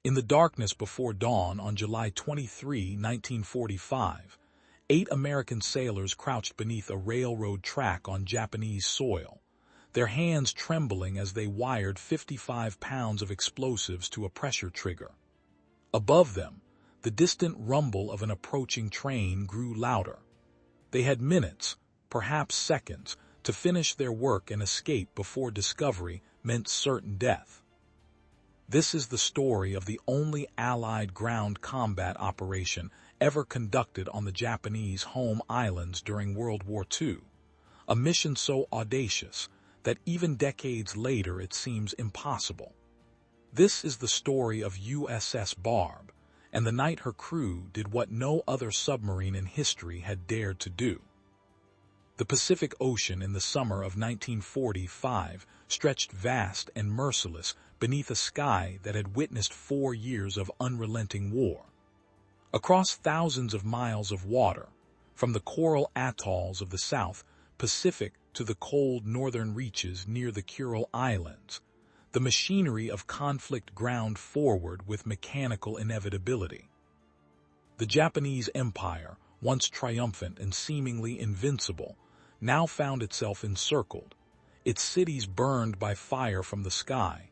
In the darkness before dawn on July 23, 1945, 8 American sailors crouched beneath a railroad track on Japanese soil, their hands trembling as they wired 55 pounds of explosives to a pressure trigger. Above them, the distant rumble of an approaching train grew louder. They had minutes, perhaps seconds, to finish their work and escape before discovery meant certain death. This is the story of the only Allied ground combat operation ever conducted on the Japanese home islands during World War II, a mission so audacious that even decades later it seems impossible. This is the story of USS Barb, and the night her crew did what no other submarine in history had dared to do. The Pacific Ocean in the summer of 1945 stretched vast and merciless beneath a sky that had witnessed 4 years of unrelenting war. Across thousands of miles of water, from the coral atolls of the South Pacific to the cold northern reaches near the Kuril Islands, the machinery of conflict ground forward with mechanical inevitability. The Japanese Empire, once triumphant and seemingly invincible, now found itself encircled, its cities burned by fire from the sky,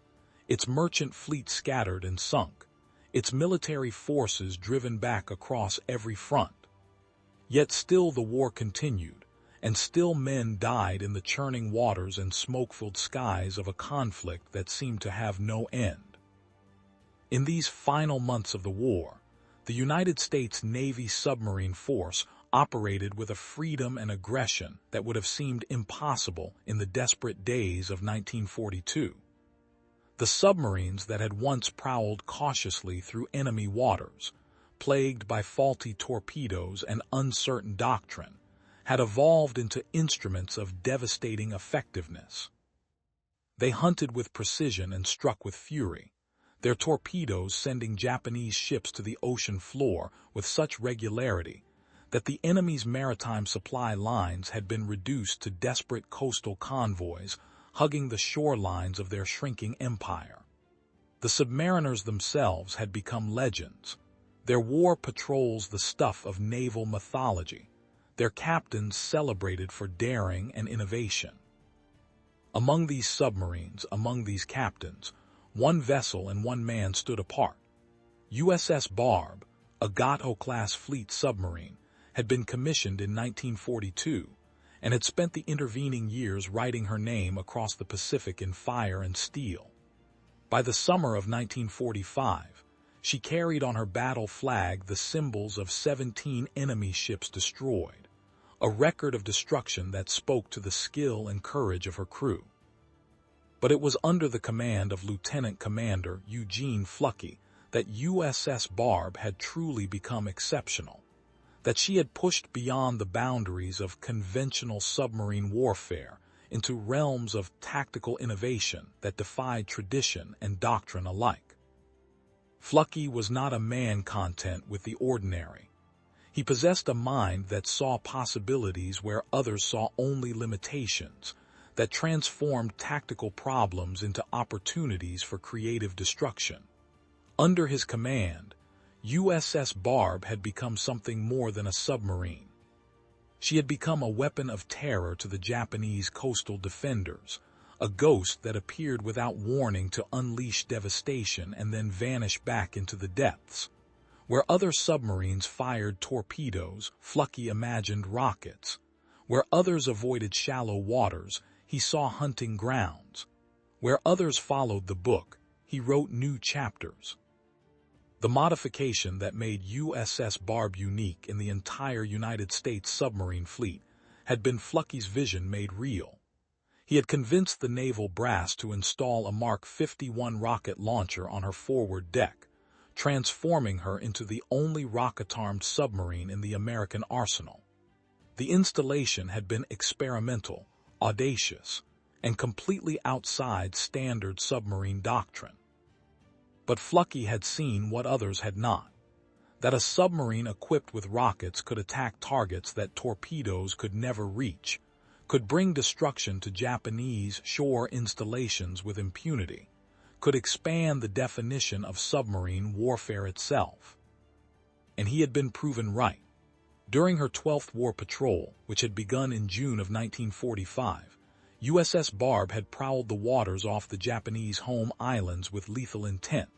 its merchant fleet scattered and sunk, its military forces driven back across every front. Yet still the war continued, and still men died in the churning waters and smoke-filled skies of a conflict that seemed to have no end. In these final months of the war, the United States Navy submarine force operated with a freedom and aggression that would have seemed impossible in the desperate days of 1942. The submarines that had once prowled cautiously through enemy waters, plagued by faulty torpedoes and uncertain doctrine, had evolved into instruments of devastating effectiveness. They hunted with precision and struck with fury, their torpedoes sending Japanese ships to the ocean floor with such regularity that the enemy's maritime supply lines had been reduced to desperate coastal convoys hugging the shorelines of their shrinking empire. The submariners themselves had become legends, their war patrols the stuff of naval mythology, their captains celebrated for daring and innovation. Among these submarines, among these captains, one vessel and one man stood apart. USS Barb, a Gato-class fleet submarine, had been commissioned in 1942 and had spent the intervening years writing her name across the Pacific in fire and steel. By the summer of 1945, she carried on her battle flag the symbols of 17 enemy ships destroyed, a record of destruction that spoke to the skill and courage of her crew. But it was under the command of Lieutenant Commander Eugene Fluckey that USS Barb had truly become exceptional, that she had pushed beyond the boundaries of conventional submarine warfare into realms of tactical innovation that defied tradition and doctrine alike. Fluckey was not a man content with the ordinary. He possessed a mind that saw possibilities where others saw only limitations, that transformed tactical problems into opportunities for creative destruction. Under his command, USS Barb had become something more than a submarine. She had become a weapon of terror to the Japanese coastal defenders, a ghost that appeared without warning to unleash devastation and then vanish back into the depths. Where other submarines fired torpedoes, Fluckey imagined rockets. Where others avoided shallow waters, he saw hunting grounds. Where others followed the book, he wrote new chapters. The modification that made USS Barb unique in the entire United States submarine fleet had been Fluckey's vision made real. He had convinced the naval brass to install a Mark 51 rocket launcher on her forward deck, transforming her into the only rocket-armed submarine in the American arsenal. The installation had been experimental, audacious, and completely outside standard submarine doctrine. But Fluckey had seen what others had not, that a submarine equipped with rockets could attack targets that torpedoes could never reach, could bring destruction to Japanese shore installations with impunity, could expand the definition of submarine warfare itself. And he had been proven right. During her 12th war patrol, which had begun in June of 1945, USS Barb had prowled the waters off the Japanese home islands with lethal intent.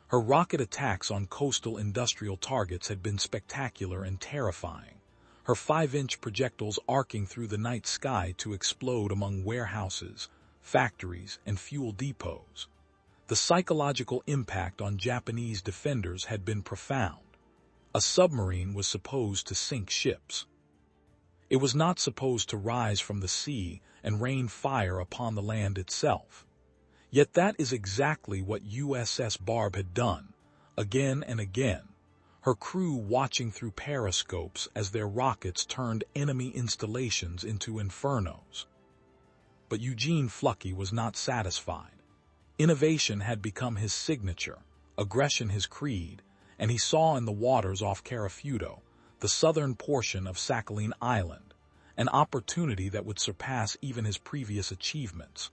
Her rocket attacks on coastal industrial targets had been spectacular and terrifying, her 5-inch projectiles arcing through the night sky to explode among warehouses, factories, and fuel depots. The psychological impact on Japanese defenders had been profound. A submarine was supposed to sink ships. It was not supposed to rise from the sea and rain fire upon the land itself. Yet that is exactly what USS Barb had done, again and again, her crew watching through periscopes as their rockets turned enemy installations into infernos. But Eugene Fluckey was not satisfied. Innovation had become his signature, aggression his creed, and he saw in the waters off Karafuto, the southern portion of Sakhalin Island, an opportunity that would surpass even his previous achievements.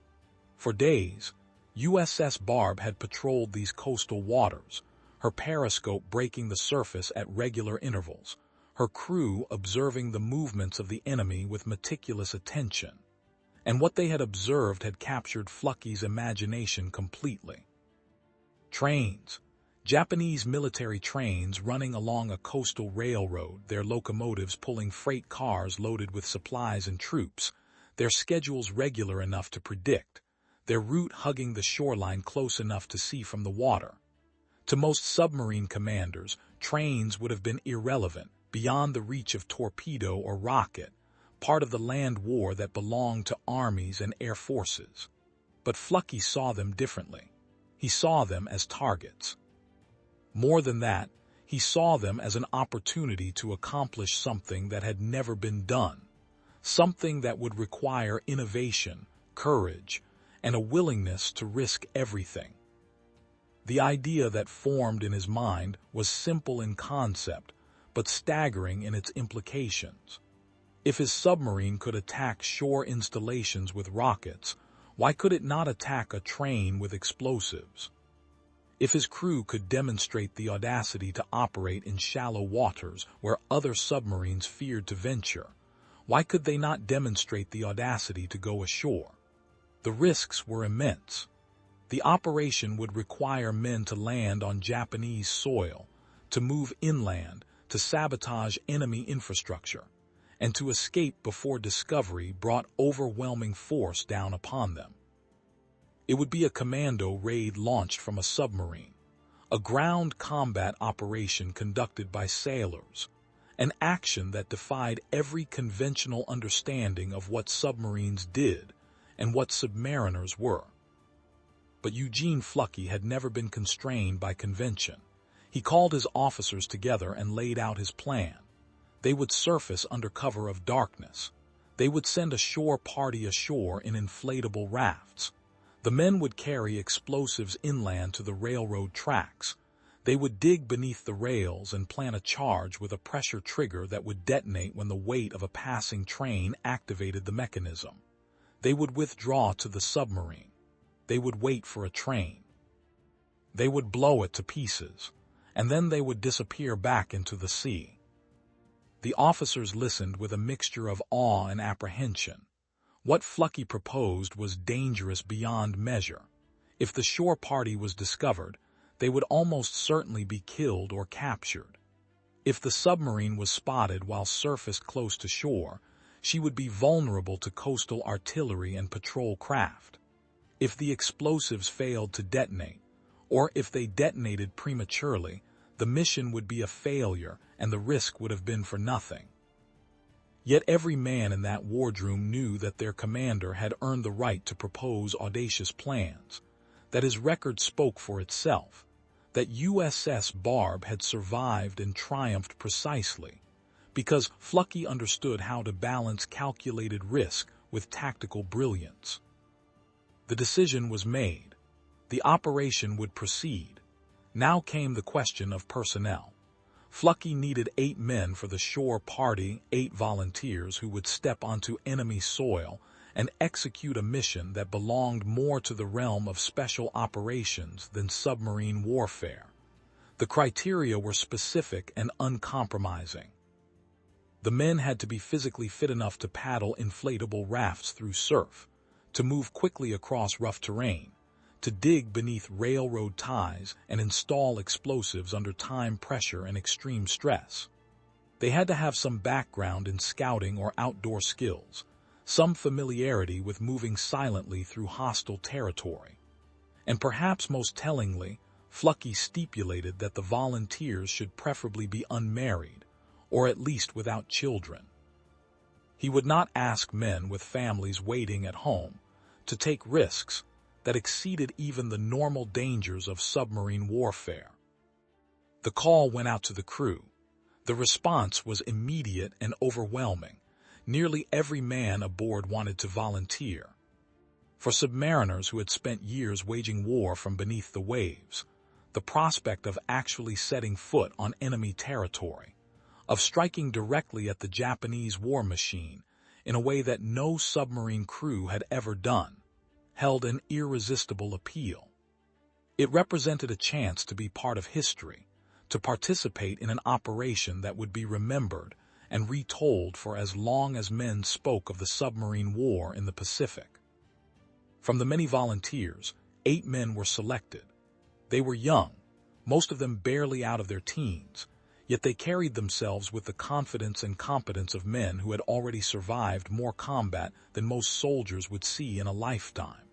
For days, USS Barb had patrolled these coastal waters, her periscope breaking the surface at regular intervals, her crew observing the movements of the enemy with meticulous attention. And what they had observed had captured Fluckey's imagination completely. Trains. Japanese military trains running along a coastal railroad, their locomotives pulling freight cars loaded with supplies and troops, their schedules regular enough to predict, their route hugging the shoreline close enough to see from the water. To most submarine commanders, trains would have been irrelevant, beyond the reach of torpedo or rocket, part of the land war that belonged to armies and air forces. But Fluckey saw them differently. He saw them as targets. More than that, he saw them as an opportunity to accomplish something that had never been done, something that would require innovation, courage, and a willingness to risk everything. The idea that formed in his mind was simple in concept, but staggering in its implications. If his submarine could attack shore installations with rockets, why could it not attack a train with explosives? If his crew could demonstrate the audacity to operate in shallow waters where other submarines feared to venture, why could they not demonstrate the audacity to go ashore? The risks were immense. The operation would require men to land on Japanese soil, to move inland, to sabotage enemy infrastructure, and to escape before discovery brought overwhelming force down upon them. It would be a commando raid launched from a submarine, a ground combat operation conducted by sailors, an action that defied every conventional understanding of what submarines did and what submariners were. But Eugene Fluckey had never been constrained by convention. He called his officers together and laid out his plan. They would surface under cover of darkness. They would send a shore party ashore in inflatable rafts. The men would carry explosives inland to the railroad tracks. They would dig beneath the rails and plant a charge with a pressure trigger that would detonate when the weight of a passing train activated the mechanism. They would withdraw to the submarine. They would wait for a train. They would blow it to pieces, and then they would disappear back into the sea. The officers listened with a mixture of awe and apprehension. What Fluckey proposed was dangerous beyond measure. If the shore party was discovered, they would almost certainly be killed or captured. If the submarine was spotted while surfaced close to shore, she would be vulnerable to coastal artillery and patrol craft. If the explosives failed to detonate, or if they detonated prematurely, the mission would be a failure and the risk would have been for nothing. Yet every man in that wardroom knew that their commander had earned the right to propose audacious plans, that his record spoke for itself, that USS Barb had survived and triumphed precisely because Fluckey understood how to balance calculated risk with tactical brilliance. The decision was made. The operation would proceed. Now came the question of personnel. Fluckey needed 8 men for the shore party, 8 volunteers who would step onto enemy soil and execute a mission that belonged more to the realm of special operations than submarine warfare. The criteria were specific and uncompromising. The men had to be physically fit enough to paddle inflatable rafts through surf, to move quickly across rough terrain, to dig beneath railroad ties and install explosives under time pressure and extreme stress. They had to have some background in scouting or outdoor skills, some familiarity with moving silently through hostile territory. And perhaps most tellingly, Fluckey stipulated that the volunteers should preferably be unmarried, or at least without children. He would not ask men with families waiting at home to take risks that exceeded even the normal dangers of submarine warfare. The call went out to the crew. The response was immediate and overwhelming. Nearly every man aboard wanted to volunteer. For submariners who had spent years waging war from beneath the waves, the prospect of actually setting foot on enemy territory, of striking directly at the Japanese war machine in a way that no submarine crew had ever done, held an irresistible appeal. It represented a chance to be part of history, to participate in an operation that would be remembered and retold for as long as men spoke of the submarine war in the Pacific. From the many volunteers, 8 men were selected. They were young, most of them barely out of their teens, yet they carried themselves with the confidence and competence of men who had already survived more combat than most soldiers would see in a lifetime.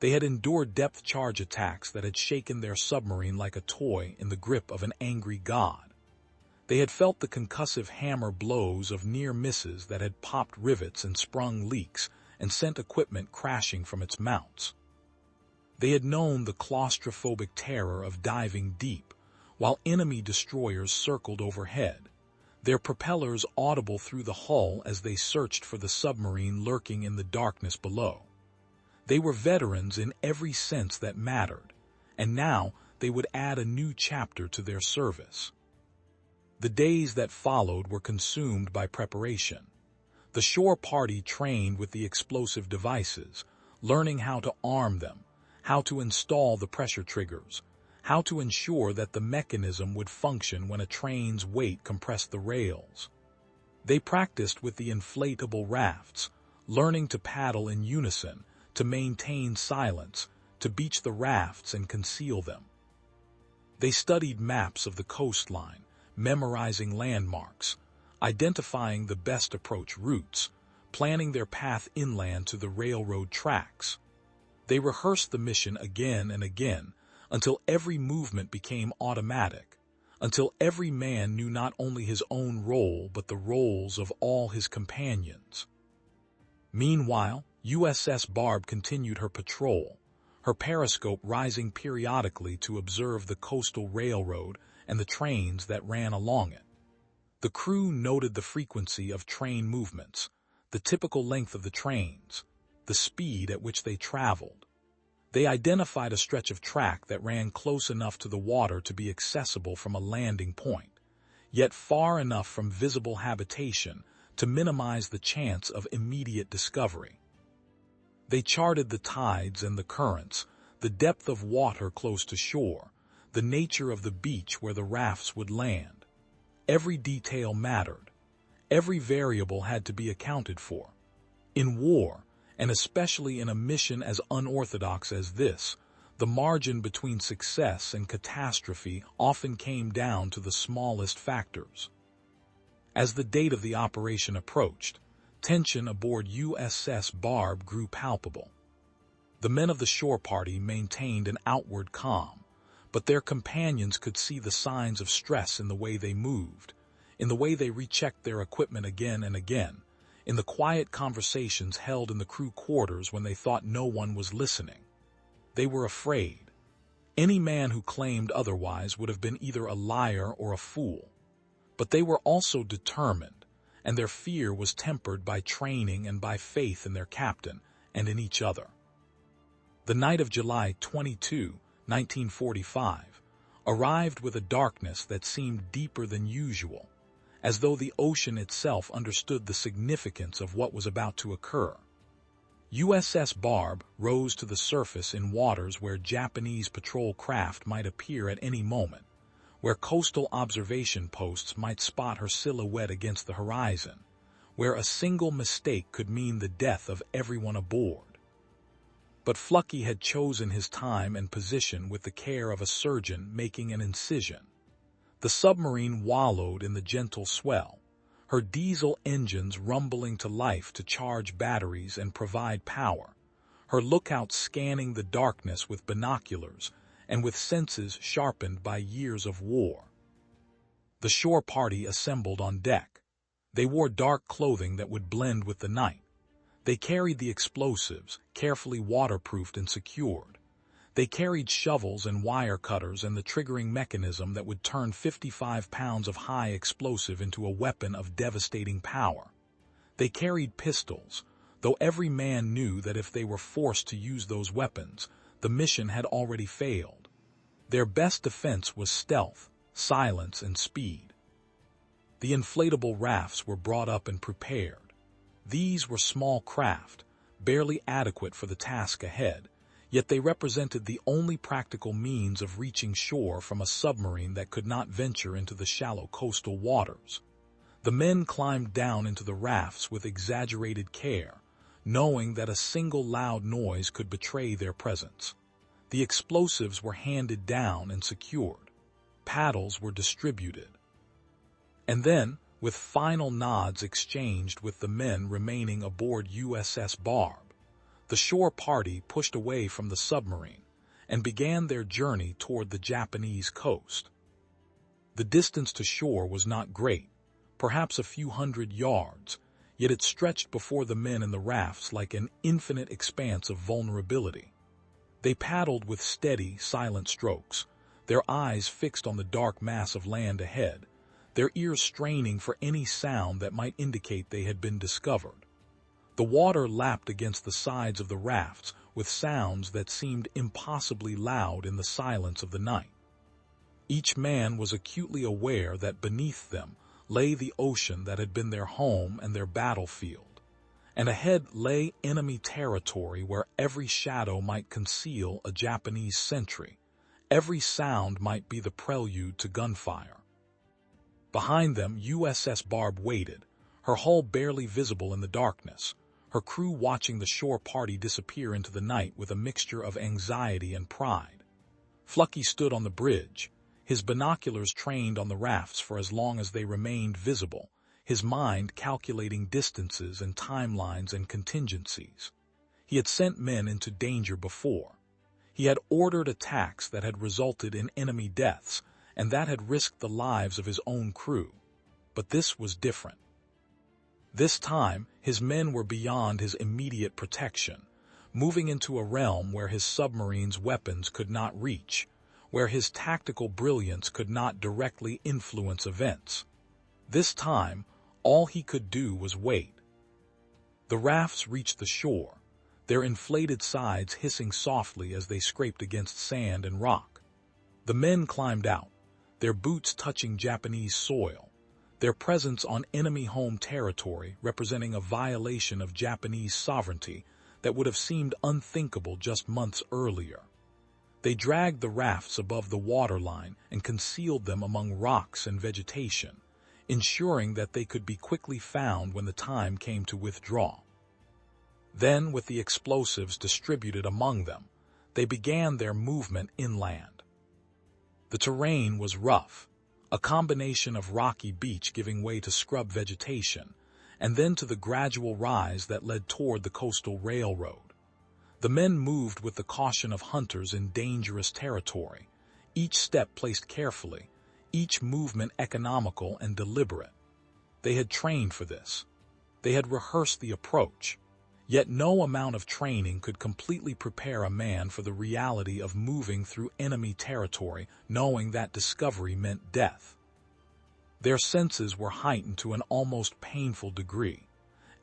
They had endured depth charge attacks that had shaken their submarine like a toy in the grip of an angry god. They had felt the concussive hammer blows of near misses that had popped rivets and sprung leaks and sent equipment crashing from its mounts. They had known the claustrophobic terror of diving deep, while enemy destroyers circled overhead, their propellers audible through the hull as they searched for the submarine lurking in the darkness below. They were veterans in every sense that mattered, and now they would add a new chapter to their service. The days that followed were consumed by preparation. The shore party trained with the explosive devices, learning how to arm them, how to install the pressure triggers, how to ensure that the mechanism would function when a train's weight compressed the rails. They practiced with the inflatable rafts, learning to paddle in unison, to maintain silence, to beach the rafts and conceal them. They studied maps of the coastline, memorizing landmarks, identifying the best approach routes, planning their path inland to the railroad tracks. They rehearsed the mission again and again until every movement became automatic, until every man knew not only his own role but the roles of all his companions. Meanwhile, USS Barb continued her patrol, her periscope rising periodically to observe the coastal railroad and the trains that ran along it. The crew noted the frequency of train movements, the typical length of the trains, the speed at which they traveled. They identified a stretch of track that ran close enough to the water to be accessible from a landing point, yet far enough from visible habitation to minimize the chance of immediate discovery. They charted the tides and the currents, the depth of water close to shore, the nature of the beach where the rafts would land. Every detail mattered. Every variable had to be accounted for. In war, and especially in a mission as unorthodox as this, the margin between success and catastrophe often came down to the smallest factors. As the date of the operation approached, tension aboard USS Barb grew palpable. The men of the shore party maintained an outward calm, but their companions could see the signs of stress in the way they moved, in the way they rechecked their equipment again and again, in the quiet conversations held in the crew quarters when they thought no one was listening. They were afraid. Any man who claimed otherwise would have been either a liar or a fool. But they were also determined, and their fear was tempered by training and by faith in their captain and in each other. The night of July 22, 1945, arrived with a darkness that seemed deeper than usual, as though the ocean itself understood the significance of what was about to occur. USS Barb rose to the surface in waters where Japanese patrol craft might appear at any moment, where coastal observation posts might spot her silhouette against the horizon, where a single mistake could mean the death of everyone aboard. But Fluckey had chosen his time and position with the care of a surgeon making an incision. The submarine wallowed in the gentle swell, her diesel engines rumbling to life to charge batteries and provide power, her lookout scanning the darkness with binoculars and with senses sharpened by years of war. The shore party assembled on deck. They wore dark clothing that would blend with the night. They carried the explosives, carefully waterproofed and secured. They carried shovels and wire cutters and the triggering mechanism that would turn 55 pounds of high explosive into a weapon of devastating power. They carried pistols, though every man knew that if they were forced to use those weapons, the mission had already failed. Their best defense was stealth, silence, and speed. The inflatable rafts were brought up and prepared. These were small craft, barely adequate for the task ahead, yet they represented the only practical means of reaching shore from a submarine that could not venture into the shallow coastal waters. The men climbed down into the rafts with exaggerated care, knowing that a single loud noise could betray their presence. The explosives were handed down and secured. Paddles were distributed. And then, with final nods exchanged with the men remaining aboard USS Barb, the shore party pushed away from the submarine and began their journey toward the Japanese coast. The distance to shore was not great, perhaps a few hundred yards, yet it stretched before the men in the rafts like an infinite expanse of vulnerability. They paddled with steady, silent strokes, their eyes fixed on the dark mass of land ahead, their ears straining for any sound that might indicate they had been discovered. The water lapped against the sides of the rafts with sounds that seemed impossibly loud in the silence of the night. Each man was acutely aware that beneath them lay the ocean that had been their home and their battlefield, and ahead lay enemy territory where every shadow might conceal a Japanese sentry, every sound might be the prelude to gunfire. Behind them, USS Barb waited, her hull barely visible in the darkness, her crew watching the shore party disappear into the night with a mixture of anxiety and pride. Fluckey stood on the bridge, his binoculars trained on the rafts for as long as they remained visible, his mind calculating distances and timelines and contingencies. He had sent men into danger before. He had ordered attacks that had resulted in enemy deaths, and that had risked the lives of his own crew. But this was different. This time, his men were beyond his immediate protection, moving into a realm where his submarine's weapons could not reach, where his tactical brilliance could not directly influence events. This time, all he could do was wait. The rafts reached the shore, their inflated sides hissing softly as they scraped against sand and rock. The men climbed out, their boots touching Japanese soil, their presence on enemy home territory representing a violation of Japanese sovereignty that would have seemed unthinkable just months earlier. They dragged the rafts above the waterline and concealed them among rocks and vegetation, ensuring that they could be quickly found when the time came to withdraw. Then, with the explosives distributed among them, they began their movement inland. The terrain was rough, a combination of rocky beach giving way to scrub vegetation, and then to the gradual rise that led toward the coastal railroad. The men moved with the caution of hunters in dangerous territory, each step placed carefully, each movement economical and deliberate. They had trained for this. They had rehearsed the approach. Yet no amount of training could completely prepare a man for the reality of moving through enemy territory, knowing that discovery meant death. Their senses were heightened to an almost painful degree.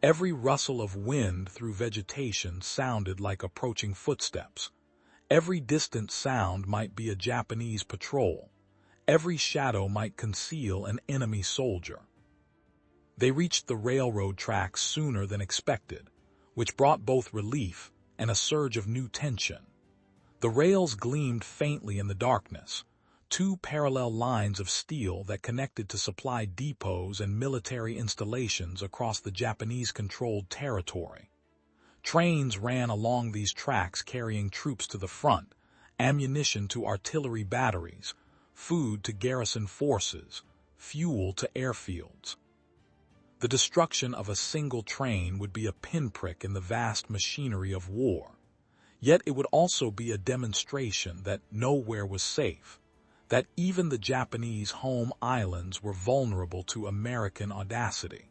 Every rustle of wind through vegetation sounded like approaching footsteps. Every distant sound might be a Japanese patrol. Every shadow might conceal an enemy soldier. They reached the railroad tracks sooner than expected, which brought both relief and a surge of new tension. The rails gleamed faintly in the darkness, two parallel lines of steel that connected to supply depots and military installations across the Japanese-controlled territory. Trains ran along these tracks carrying troops to the front, ammunition to artillery batteries, food to garrison forces, fuel to airfields. The destruction of a single train would be a pinprick in the vast machinery of war. Yet it would also be a demonstration that nowhere was safe, that even the Japanese home islands were vulnerable to American audacity.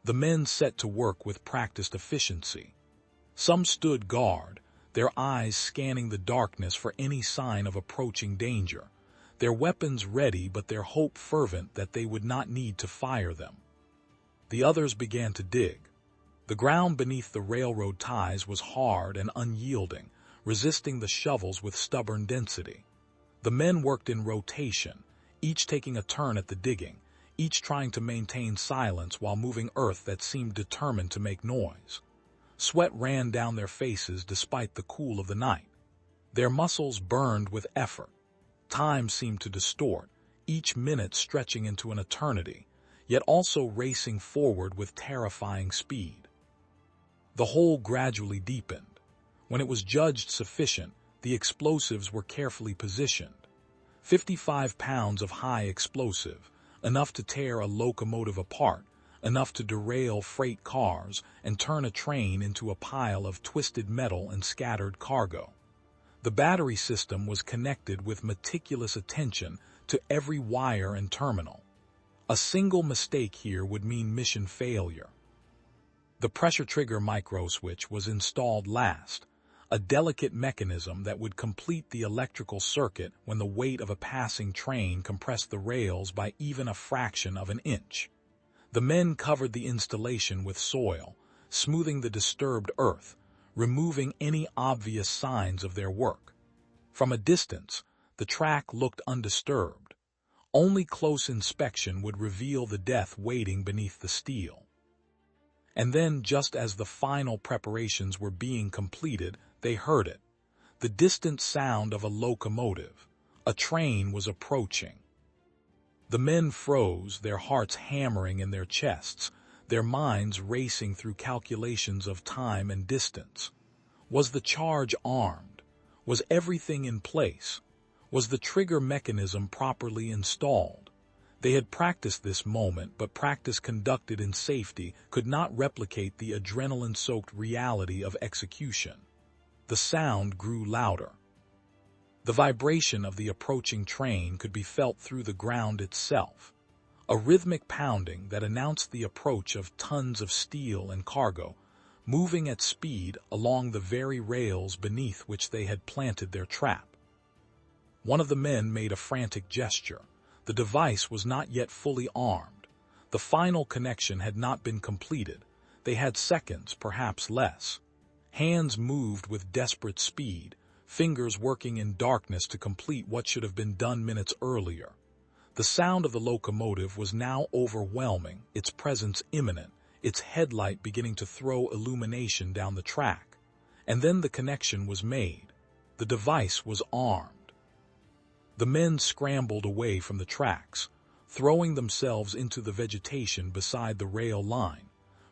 The men set to work with practiced efficiency. Some stood guard, their eyes scanning the darkness for any sign of approaching danger, their weapons ready but their hope fervent that they would not need to fire them. The others began to dig. The ground beneath the railroad ties was hard and unyielding, resisting the shovels with stubborn density. The men worked in rotation, each taking a turn at the digging, each trying to maintain silence while moving earth that seemed determined to make noise. Sweat ran down their faces despite the cool of the night. Their muscles burned with effort. Time seemed to distort, each minute stretching into an eternity, yet also racing forward with terrifying speed. The hole gradually deepened. When it was judged sufficient, the explosives were carefully positioned. 55 pounds of high explosive, enough to tear a locomotive apart, enough to derail freight cars and turn a train into a pile of twisted metal and scattered cargo. The battery system was connected with meticulous attention to every wire and terminal. A single mistake here would mean mission failure. The pressure trigger microswitch was installed last, a delicate mechanism that would complete the electrical circuit when the weight of a passing train compressed the rails by even a fraction of an inch. The men covered the installation with soil, smoothing the disturbed earth, removing any obvious signs of their work. From a distance, the track looked undisturbed. Only close inspection would reveal the death waiting beneath the steel. And then, just as the final preparations were being completed, they heard it. The distant sound of a locomotive. A train was approaching. The men froze, their hearts hammering in their chests, their minds racing through calculations of time and distance. Was the charge armed? Was everything in place? Was the trigger mechanism properly installed? They had practiced this moment, but practice conducted in safety could not replicate the adrenaline-soaked reality of execution. The sound grew louder. The vibration of the approaching train could be felt through the ground itself, a rhythmic pounding that announced the approach of tons of steel and cargo, moving at speed along the very rails beneath which they had planted their trap. One of the men made a frantic gesture. The device was not yet fully armed. The final connection had not been completed. They had seconds, perhaps less. Hands moved with desperate speed, fingers working in darkness to complete what should have been done minutes earlier. The sound of the locomotive was now overwhelming, its presence imminent, its headlight beginning to throw illumination down the track. And then the connection was made. The device was armed. The men scrambled away from the tracks, throwing themselves into the vegetation beside the rail line,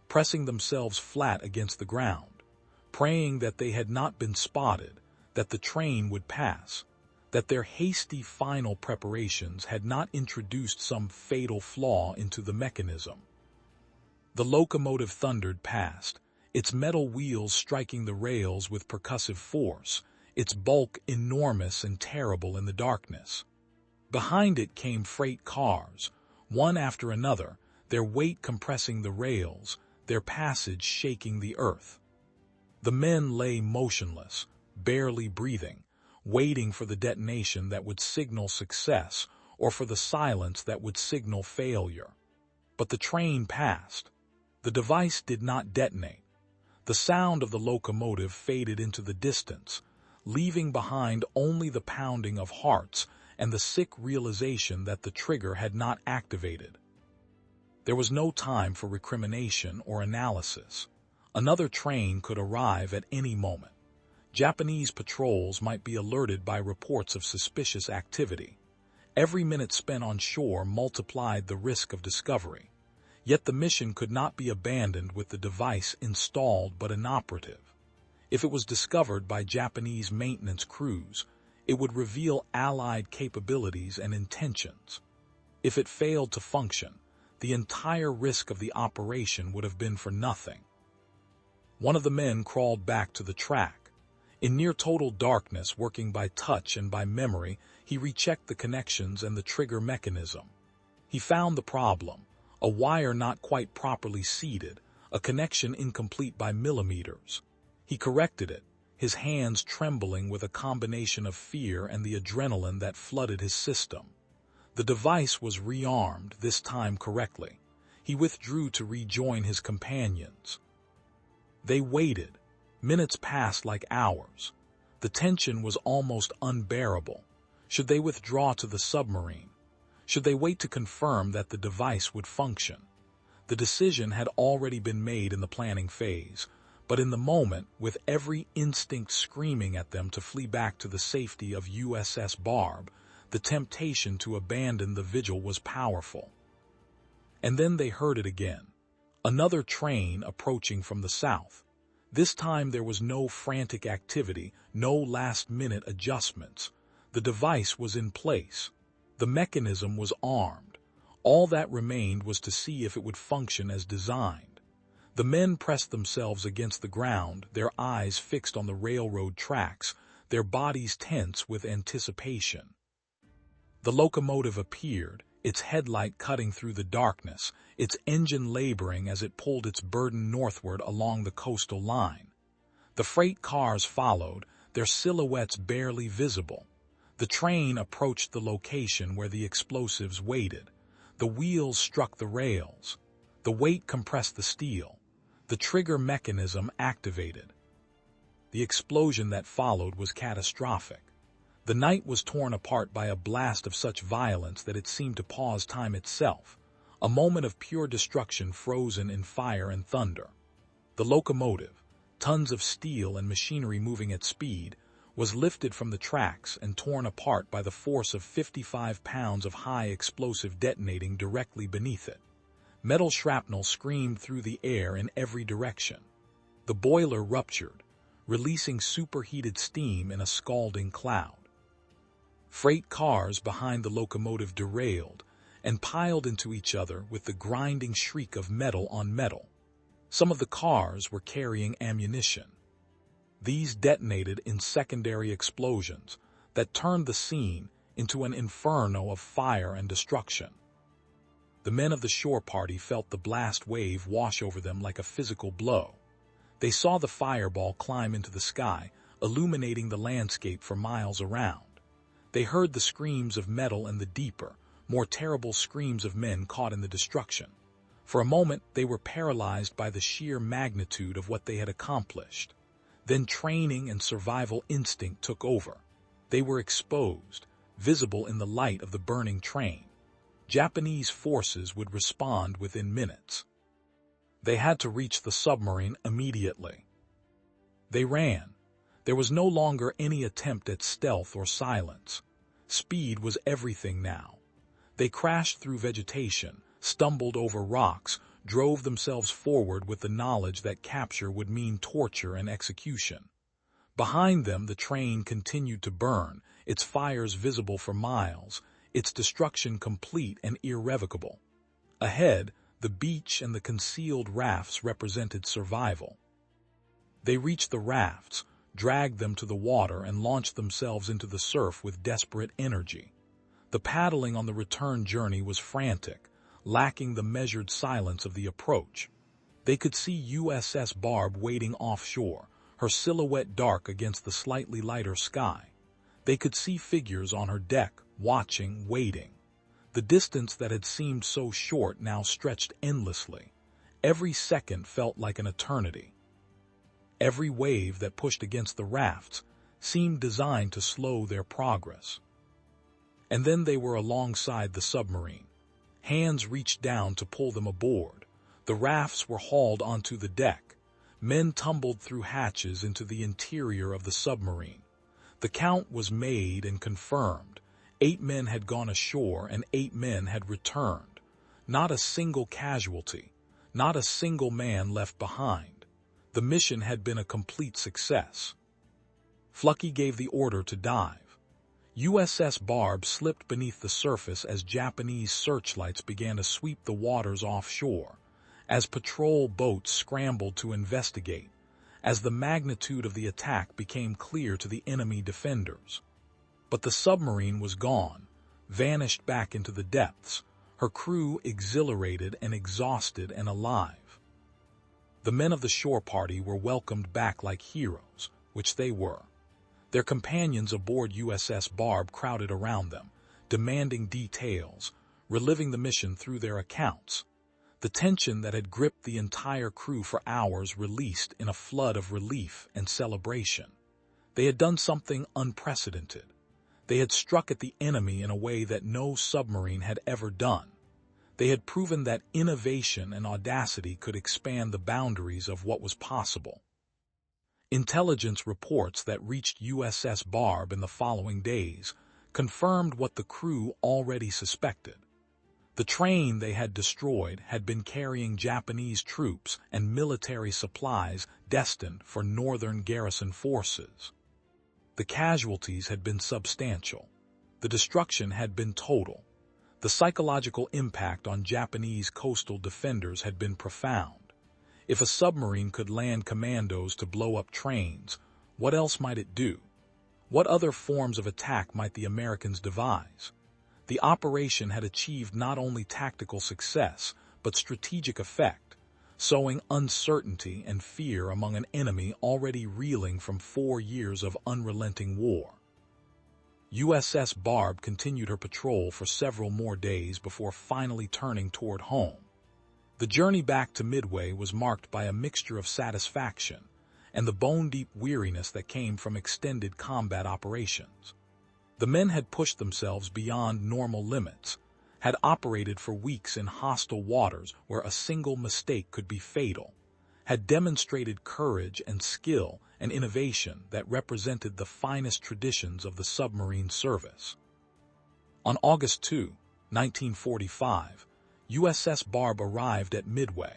pressing themselves flat against the ground, praying that they had not been spotted, that the train would pass, that their hasty final preparations had not introduced some fatal flaw into the mechanism. The locomotive thundered past, its metal wheels striking the rails with percussive force, its bulk enormous and terrible in the darkness. Behind it came freight cars, one after another, their weight compressing the rails, their passage shaking the earth. The men lay motionless, barely breathing, waiting for the detonation that would signal success or for the silence that would signal failure. But the train passed. The device did not detonate. The sound of the locomotive faded into the distance, leaving behind only the pounding of hearts and the sick realization that the trigger had not activated. There was no time for recrimination or analysis. Another train could arrive at any moment. Japanese patrols might be alerted by reports of suspicious activity. Every minute spent on shore multiplied the risk of discovery. Yet the mission could not be abandoned with the device installed but inoperative. If it was discovered by Japanese maintenance crews, it would reveal Allied capabilities and intentions. If it failed to function, the entire risk of the operation would have been for nothing. One of the men crawled back to the track. In near-total darkness, working by touch and by memory, he rechecked the connections and the trigger mechanism. He found the problem: a wire not quite properly seated, a connection incomplete by millimeters. He corrected it, his hands trembling with a combination of fear and the adrenaline that flooded his system. The device was rearmed, this time correctly. He withdrew to rejoin his companions. They waited. Minutes passed like hours. The tension was almost unbearable. Should they withdraw to the submarine? Should they wait to confirm that the device would function? The decision had already been made in the planning phase, but in the moment, with every instinct screaming at them to flee back to the safety of USS Barb, the temptation to abandon the vigil was powerful. And then they heard it again. Another train approaching from the south. This time there was no frantic activity, no last-minute adjustments. The device was in place. The mechanism was armed. All that remained was to see if it would function as designed. The men pressed themselves against the ground, their eyes fixed on the railroad tracks, their bodies tense with anticipation. The locomotive appeared, its headlight cutting through the darkness, its engine laboring as it pulled its burden northward along the coastal line. The freight cars followed, their silhouettes barely visible. The train approached the location where the explosives waited. The wheels struck the rails. The weight compressed the steel. The trigger mechanism activated. The explosion that followed was catastrophic. The night was torn apart by a blast of such violence that it seemed to pause time itself, a moment of pure destruction frozen in fire and thunder. The locomotive, tons of steel and machinery moving at speed, was lifted from the tracks and torn apart by the force of 55 pounds of high explosive detonating directly beneath it. Metal shrapnel screamed through the air in every direction. The boiler ruptured, releasing superheated steam in a scalding cloud. Freight cars behind the locomotive derailed and piled into each other with the grinding shriek of metal on metal. Some of the cars were carrying ammunition. These detonated in secondary explosions that turned the scene into an inferno of fire and destruction. The men of the shore party felt the blast wave wash over them like a physical blow. They saw the fireball climb into the sky, illuminating the landscape for miles around. They heard the screams of metal and the deeper, more terrible screams of men caught in the destruction. For a moment, they were paralyzed by the sheer magnitude of what they had accomplished. Then training and survival instinct took over. They were exposed, visible in the light of the burning train. Japanese forces would respond within minutes. They had to reach the submarine immediately. They ran. There was no longer any attempt at stealth or silence. Speed was everything now. They crashed through vegetation, stumbled over rocks, drove themselves forward with the knowledge that capture would mean torture and execution. Behind them, the train continued to burn, its fires visible for miles, its destruction complete and irrevocable. Ahead, the beach and the concealed rafts represented survival. They reached the rafts, dragged them to the water, and launched themselves into the surf with desperate energy. The paddling on the return journey was frantic, lacking the measured silence of the approach. They could see USS Barb waiting offshore, her silhouette dark against the slightly lighter sky. They could see figures on her deck, watching, waiting. The distance that had seemed so short now stretched endlessly. Every second felt like an eternity. Every wave that pushed against the rafts seemed designed to slow their progress. And then they were alongside the submarine. Hands reached down to pull them aboard. The rafts were hauled onto the deck. Men tumbled through hatches into the interior of the submarine. The count was made and confirmed. 8 men had gone ashore and 8 men had returned. Not a single casualty, not a single man left behind. The mission had been a complete success. Fluckey gave the order to dive. USS Barb slipped beneath the surface as Japanese searchlights began to sweep the waters offshore, as patrol boats scrambled to investigate, as the magnitude of the attack became clear to the enemy defenders. But the submarine was gone, vanished back into the depths, her crew exhilarated and exhausted and alive. The men of the shore party were welcomed back like heroes, which they were. Their companions aboard USS Barb crowded around them, demanding details, reliving the mission through their accounts. The tension that had gripped the entire crew for hours released in a flood of relief and celebration. They had done something unprecedented. They had struck at the enemy in a way that no submarine had ever done. They had proven that innovation and audacity could expand the boundaries of what was possible. Intelligence reports that reached USS Barb in the following days confirmed what the crew already suspected. The train they had destroyed had been carrying Japanese troops and military supplies destined for northern garrison forces. The casualties had been substantial. The destruction had been total. The psychological impact on Japanese coastal defenders had been profound. If a submarine could land commandos to blow up trains, what else might it do? What other forms of attack might the Americans devise? The operation had achieved not only tactical success, but strategic effect, sowing uncertainty and fear among an enemy already reeling from 4 years of unrelenting war. USS Barb continued her patrol for several more days before finally turning toward home. The journey back to Midway was marked by a mixture of satisfaction and the bone-deep weariness that came from extended combat operations. The men had pushed themselves beyond normal limits, had operated for weeks in hostile waters where a single mistake could be fatal, had demonstrated courage and skill and innovation that represented the finest traditions of the submarine service. On August 2, 1945, USS Barb arrived at Midway.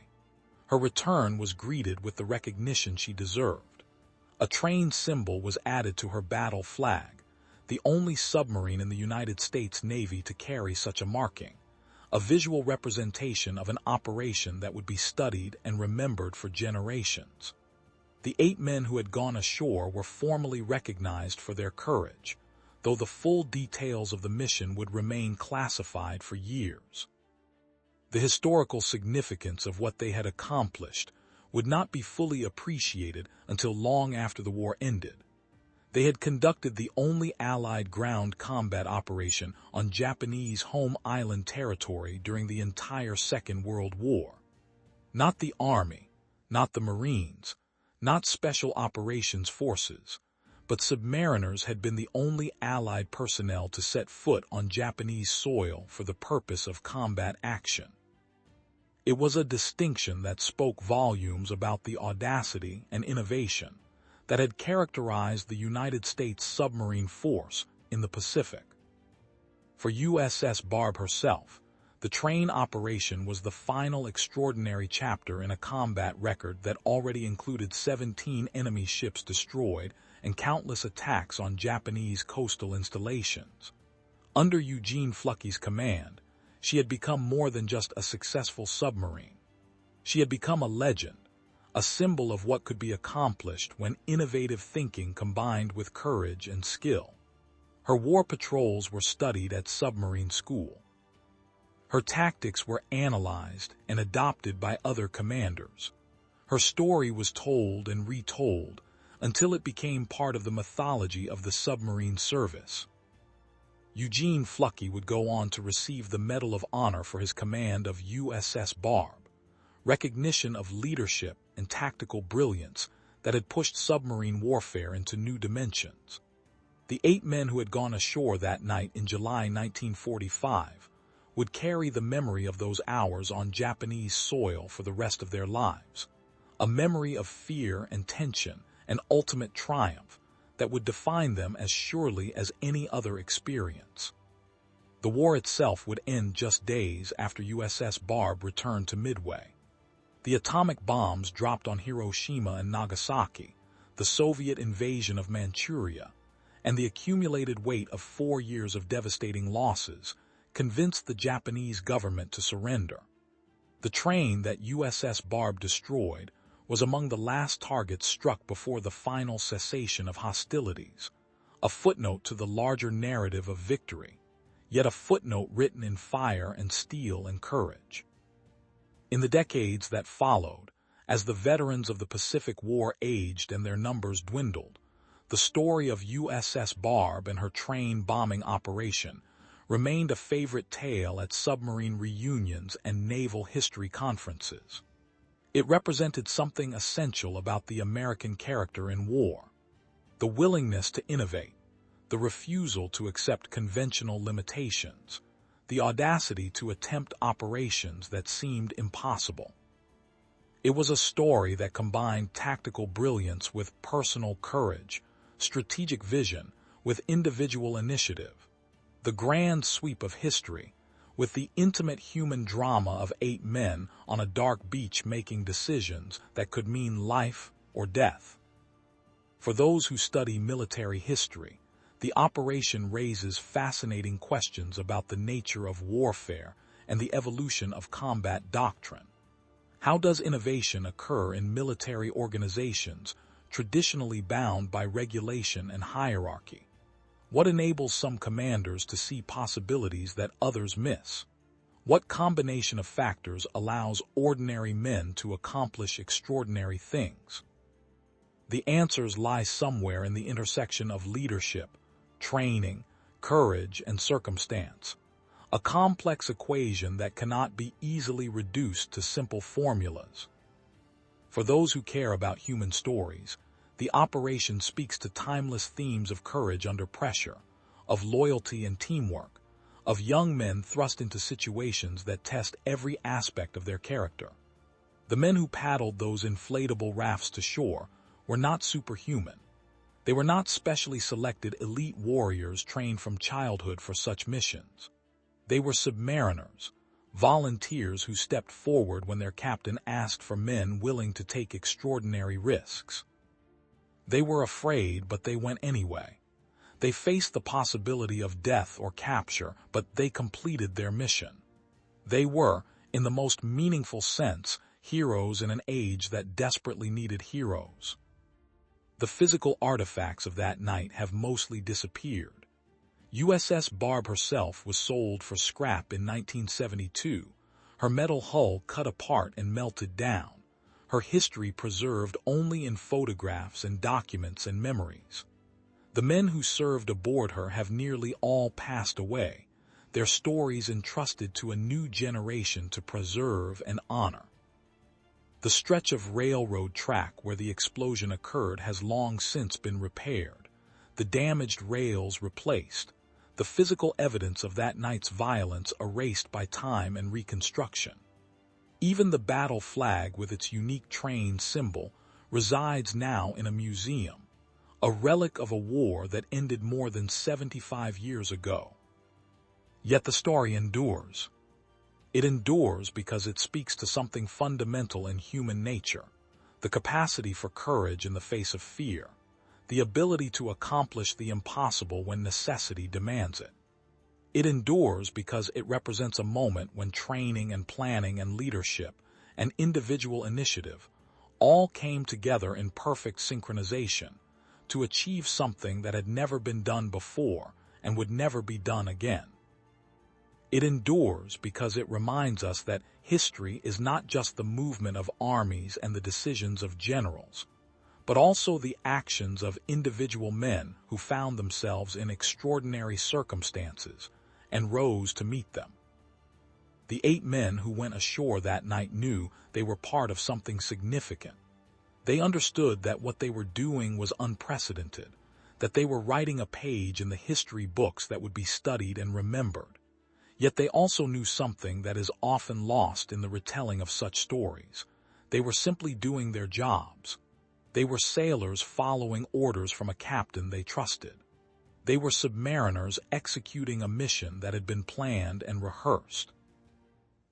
Her return was greeted with the recognition she deserved. A train symbol was added to her battle flag, the only submarine in the United States Navy to carry such a marking, a visual representation of an operation that would be studied and remembered for generations. The 8 men who had gone ashore were formally recognized for their courage, though the full details of the mission would remain classified for years. The historical significance of what they had accomplished would not be fully appreciated until long after the war ended. They had conducted the only Allied ground combat operation on Japanese home island territory during the entire Second World War. Not the Army, not the Marines, not Special Operations Forces, but submariners had been the only Allied personnel to set foot on Japanese soil for the purpose of combat action. It was a distinction that spoke volumes about the audacity and innovation that had characterized the United States submarine force in the Pacific. For USS Barb herself, the train operation was the final extraordinary chapter in a combat record that already included 17 enemy ships destroyed and countless attacks on Japanese coastal installations. Under Eugene Fluckey's command, she had become more than just a successful submarine. She had become a legend, a symbol of what could be accomplished when innovative thinking combined with courage and skill. Her war patrols were studied at submarine school. Her tactics were analyzed and adopted by other commanders. Her story was told and retold until it became part of the mythology of the submarine service. Eugene Fluckey would go on to receive the Medal of Honor for his command of USS Barb, recognition of leadership and tactical brilliance that had pushed submarine warfare into new dimensions. The 8 men who had gone ashore that night in July 1945 would carry the memory of those hours on Japanese soil for the rest of their lives, a memory of fear and tension and ultimate triumph that would define them as surely as any other experience. The war itself would end just days after USS Barb returned to Midway. The atomic bombs dropped on Hiroshima and Nagasaki, the Soviet invasion of Manchuria, and the accumulated weight of 4 years of devastating losses convinced the Japanese government to surrender. The train that USS Barb destroyed was among the last targets struck before the final cessation of hostilities, a footnote to the larger narrative of victory, yet a footnote written in fire and steel and courage. In the decades that followed, as the veterans of the Pacific War aged and their numbers dwindled, the story of USS Barb and her train bombing operation remained a favorite tale at submarine reunions and naval history conferences. It represented something essential about the American character in war: the willingness to innovate, the refusal to accept conventional limitations, the audacity to attempt operations that seemed impossible. It was a story that combined tactical brilliance with personal courage, strategic vision with individual initiative, the grand sweep of history with the intimate human drama of 8 men on a dark beach making decisions that could mean life or death. For those who study military history, the operation raises fascinating questions about the nature of warfare and the evolution of combat doctrine. How does innovation occur in military organizations traditionally bound by regulation and hierarchy? What enables some commanders to see possibilities that others miss? What combination of factors allows ordinary men to accomplish extraordinary things? The answers lie somewhere in the intersection of leadership, training, courage, and circumstance, a complex equation that cannot be easily reduced to simple formulas. For those who care about human stories, the operation speaks to timeless themes of courage under pressure, of loyalty and teamwork, of young men thrust into situations that test every aspect of their character. The men who paddled those inflatable rafts to shore were not superhuman. They were not specially selected elite warriors trained from childhood for such missions. They were submariners, volunteers who stepped forward when their captain asked for men willing to take extraordinary risks. They were afraid, but they went anyway. They faced the possibility of death or capture, but they completed their mission. They were, in the most meaningful sense, heroes in an age that desperately needed heroes. The physical artifacts of that night have mostly disappeared. USS Barb herself was sold for scrap in 1972, her metal hull cut apart and melted down, her history preserved only in photographs and documents and memories. The men who served aboard her have nearly all passed away, their stories entrusted to a new generation to preserve and honor. The stretch of railroad track where the explosion occurred has long since been repaired, the damaged rails replaced, the physical evidence of that night's violence erased by time and reconstruction. Even the battle flag with its unique train symbol resides now in a museum, a relic of a war that ended more than 75 years ago. Yet the story endures. It endures because it speaks to something fundamental in human nature, the capacity for courage in the face of fear, the ability to accomplish the impossible when necessity demands it. It endures because it represents a moment when training and planning and leadership and individual initiative all came together in perfect synchronization to achieve something that had never been done before and would never be done again. It endures because it reminds us that history is not just the movement of armies and the decisions of generals, but also the actions of individual men who found themselves in extraordinary circumstances and rose to meet them. The 8 men who went ashore that night knew they were part of something significant. They understood that what they were doing was unprecedented, that they were writing a page in the history books that would be studied and remembered. Yet they also knew something that is often lost in the retelling of such stories. They were simply doing their jobs. They were sailors following orders from a captain they trusted. They were submariners executing a mission that had been planned and rehearsed.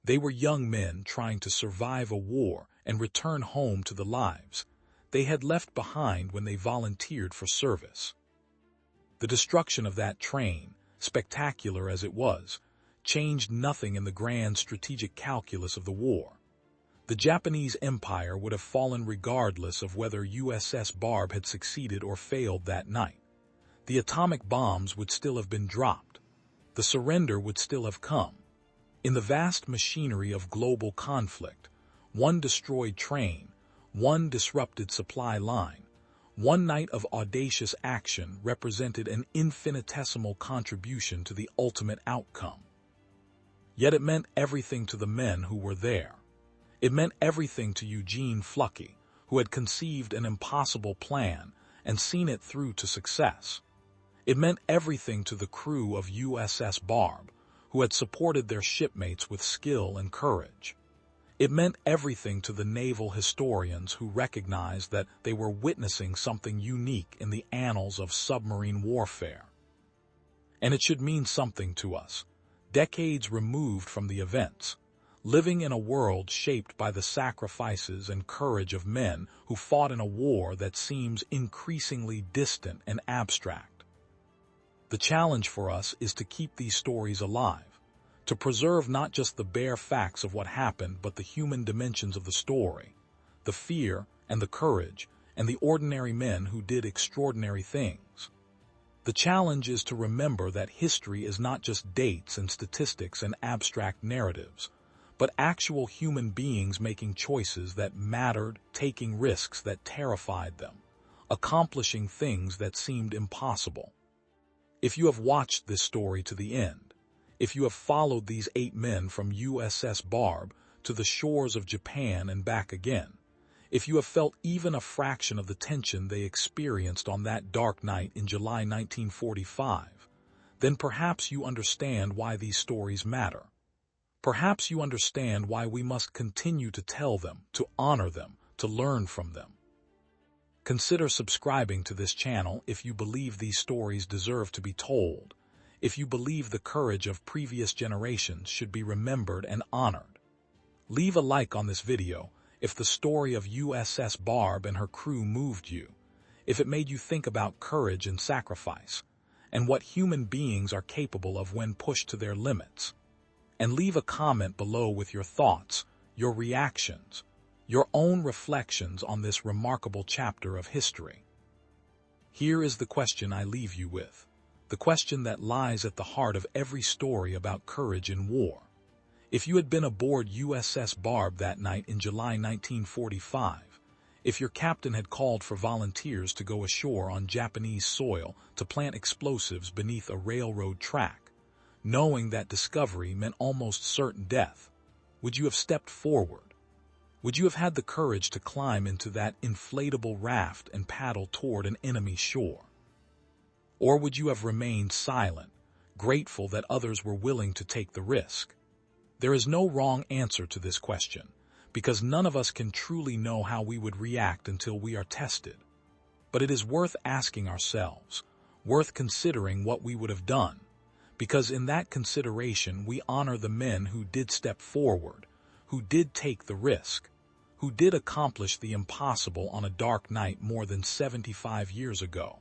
They were young men trying to survive a war and return home to the lives they had left behind when they volunteered for service. The destruction of that train, spectacular as it was, changed nothing in the grand strategic calculus of the war. The Japanese Empire would have fallen regardless of whether USS Barb had succeeded or failed that night. The atomic bombs would still have been dropped. The surrender would still have come. In the vast machinery of global conflict, one destroyed train, one disrupted supply line, one night of audacious action represented an infinitesimal contribution to the ultimate outcome. Yet it meant everything to the men who were there. It meant everything to Eugene Fluckey, who had conceived an impossible plan and seen it through to success. It meant everything to the crew of USS Barb, who had supported their shipmates with skill and courage. It meant everything to the naval historians who recognized that they were witnessing something unique in the annals of submarine warfare. And it should mean something to us, decades removed from the events, living in a world shaped by the sacrifices and courage of men who fought in a war that seems increasingly distant and abstract. The challenge for us is to keep these stories alive, to preserve not just the bare facts of what happened, but the human dimensions of the story, the fear and the courage and the ordinary men who did extraordinary things. The challenge is to remember that history is not just dates and statistics and abstract narratives, but actual human beings making choices that mattered, taking risks that terrified them, accomplishing things that seemed impossible. If you have watched this story to the end, if you have followed these 8 men from USS Barb to the shores of Japan and back again, if you have felt even a fraction of the tension they experienced on that dark night in July 1945, then perhaps you understand why these stories matter. Perhaps you understand why we must continue to tell them, to honor them, to learn from them. Consider subscribing to this channel if you believe these stories deserve to be told, if you believe the courage of previous generations should be remembered and honored. Leave a like on this video if the story of USS Barb and her crew moved you, if it made you think about courage and sacrifice, and what human beings are capable of when pushed to their limits. And leave a comment below with your thoughts, your reactions, your own reflections on this remarkable chapter of history. Here is the question I leave you with, the question that lies at the heart of every story about courage in war. If you had been aboard USS Barb that night in July 1945, if your captain had called for volunteers to go ashore on Japanese soil to plant explosives beneath a railroad track, knowing that discovery meant almost certain death, would you have stepped forward? Would you have had the courage to climb into that inflatable raft and paddle toward an enemy shore? Or would you have remained silent, grateful that others were willing to take the risk? There is no wrong answer to this question, because none of us can truly know how we would react until we are tested. But it is worth asking ourselves, worth considering what we would have done, because in that consideration we honor the men who did step forward, who did take the risk, who did accomplish the impossible on a dark night more than 75 years ago.